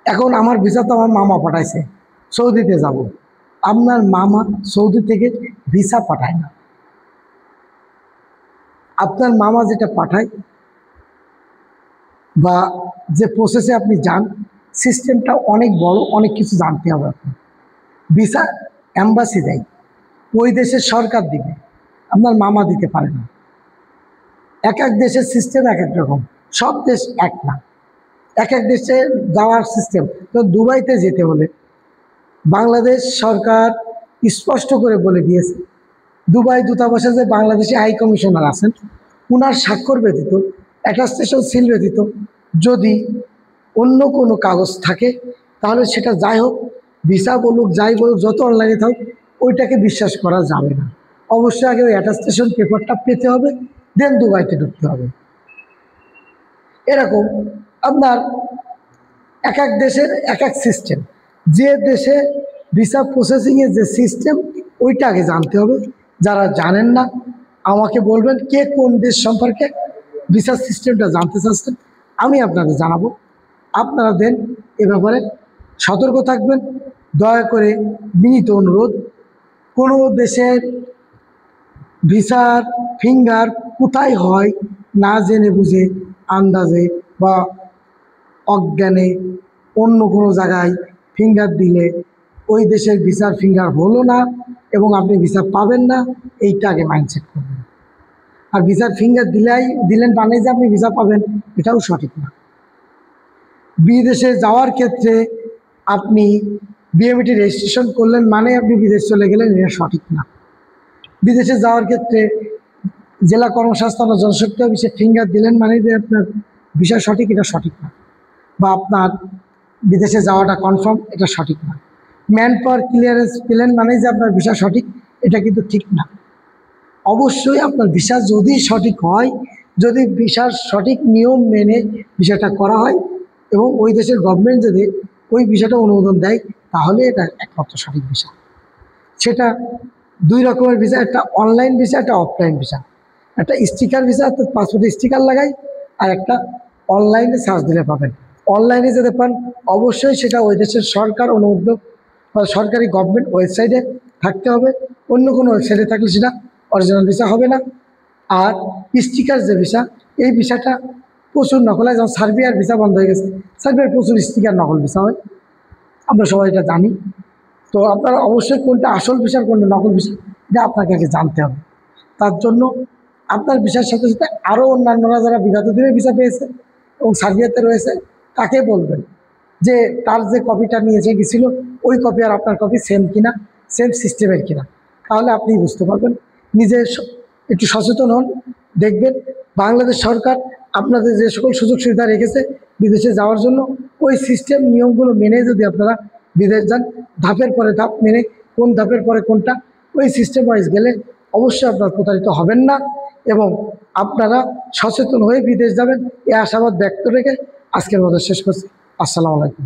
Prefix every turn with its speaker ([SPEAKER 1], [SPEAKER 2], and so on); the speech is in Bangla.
[SPEAKER 1] এখন আমার ভিসা তো আমার মামা পাঠাইছে, সৌদিতে যাব। আপনার মামা সৌদি থেকে ভিসা পাঠায় না। আপনার মামা যেটা পাঠায় বা যে প্রসেসে আপনি যান, সিস্টেমটা অনেক বড়, অনেক কিছু জানতে হবে আপনার। ভিসা অ্যাম্বাসি দেয়, ওই দেশের সরকার দিবে, আপনার মামা দিতে পারে না। এক এক দেশের সিস্টেম এক এক রকম, সব দেশ এক না। এক এক দেশে যাওয়ার সিস্টেম, তো দুবাইতে যেতে হলে বাংলাদেশ সরকার স্পষ্ট করে বলে দিয়েছে, দুবাই দূতাবাসে যে বাংলাদেশি হাই কমিশনার আছেন, উনার স্বাক্ষর ব্যতীত, অ্যাটাস্টেশন সিল ব্যতীত যদি অন্য কোনো কাগজ থাকে, তাহলে সেটা যাই হোক, ভিসা বলুক যাই বলুক, যত অনলাইনে থাকুক, ওইটাকে বিশ্বাস করা যাবে না। অবশ্যই আগে ওই অ্যাটাস্টেশন পেপারটা পেতে হবে, দেন দুবাইতে ঢুকতে হবে। এরকম আপনার এক এক দেশের এক এক সিস্টেম। যে দেশে ভিসা প্রসেসিংয়ের যে সিস্টেম, ওইটা আগে জানতে হবে। যারা জানেন না আমাকে বলবেন কে কোন দেশ সম্পর্কে ভিসা সিস্টেমটা জানতে চাচ্ছেন, আমি আপনাদের জানাবো। আপনারা দেন এ ব্যাপারে সতর্ক থাকবেন। দয়া করে বিনীত অনুরোধ, কোনো দেশের ভিসার ফিঙ্গার কোথায় হয় না জেনে বুঝে, আন্দাজে বা অজ্ঞানে অন্য কোনো জায়গায় ফিঙ্গার দিলে ওই দেশের ভিসার ফিঙ্গার হলো না এবং আপনি ভিসা পাবেন না, এইটা আগে মাইন্ডসেট করবেন। আর ভিসার ফিঙ্গার দিলেন মানে যে আপনি ভিসা পাবেন, এটাও সঠিক না। বিদেশে যাওয়ার ক্ষেত্রে আপনি বিএমইটি রেজিস্ট্রেশন করলেন মানে আপনি বিদেশ চলে গেলেন, এটা সঠিক না। বিদেশে যাওয়ার ক্ষেত্রে জেলা কর্মসংস্থান ও জনশক্তি অফিসে ফিঙ্গার দিলেন মানে যে আপনার ভিসা সঠিক, এটা সঠিক না। বা আপনার বিদেশে যাওয়াটা কনফার্ম, এটা সঠিক না। ম্যান পাওয়ার ক্লিয়ারেন্স পেলেন মানে যে আপনার ভিসা সঠিক, এটা কিন্তু ঠিক না। অবশ্যই আপনার ভিসা যদি সঠিক হয়, যদি ভিসার সঠিক নিয়ম মেনে ভিসাটা করা হয় এবং ওই দেশের গভর্নমেন্ট যদি ওই ভিসাটা অনুমোদন দেয়, তাহলে এটা একমাত্র সঠিক ভিসা। সেটা দুই রকমের ভিসা, একটা অনলাইন ভিসা, একটা অফলাইন ভিসা। একটা স্টিকার ভিসা, অর্থাৎ পাসপোর্টে স্টিকার লাগাই, আর একটা অনলাইনে সার্চ দিলে পাবেন। অনলাইনে যেতে পান, অবশ্যই সেটা ওই দেশের সরকার অনুমোদিত বা সরকারি গভর্নমেন্ট ওয়েবসাইটে থাকতে হবে। অন্য কোনো ওয়েবসাইটে থাকলে সেটা অরিজিনাল ভিসা হবে না। আর স্টিকার যে ভিসা, এই ভিসাটা প্রচুর নকল হয়। যেমন সার্বিয়ার ভিসা বন্ধ হয়ে গেছে, সার্বিয়ার প্রচুর স্টিকার নকল ভিসা হয়, আমরা সবাই এটা জানি। তো আপনারা অবশ্যই কোনটা আসল ভিসা কোনটা নকল ভিসা, এটা আপনাকে আগে জানতে হবে। তার জন্য আপনার ভিসার সাথে সাথে আরও অন্যান্যরা যারা বিগত দিনে ভিসা পেয়েছে এবং সার্বিয়াতে রয়েছে, তাকে বলবেন যে তার যে কপিটা নিয়েছে গেছিল, ওই কপি আর আপনার কপি সেম কিনা, সেম সিস্টেমের কিনা। তাহলে আপনি বুঝতে পারবেন। নিজে একটু সচেতন হন, দেখবেন বাংলাদেশ সরকার আপনাদের যে সকল সুযোগ সুবিধা রেখেছে বিদেশে যাওয়ার জন্য, ওই সিস্টেম নিয়মগুলো মেনে যদি আপনারা বিদেশ যান, ধাপের পরে ধাপ মেনে, কোন ধাপের পরে কোনটা, ওই সিস্টেম ওয়াইজ গেলে অবশ্যই আপনারা প্রতারিত হবেন না এবং আপনারা সচেতন হয়ে বিদেশ যাবেন, এই আশাবাদ ব্যক্ত রেখে আজকের মতো শেষ করছি। আসসালামু আলাইকুম।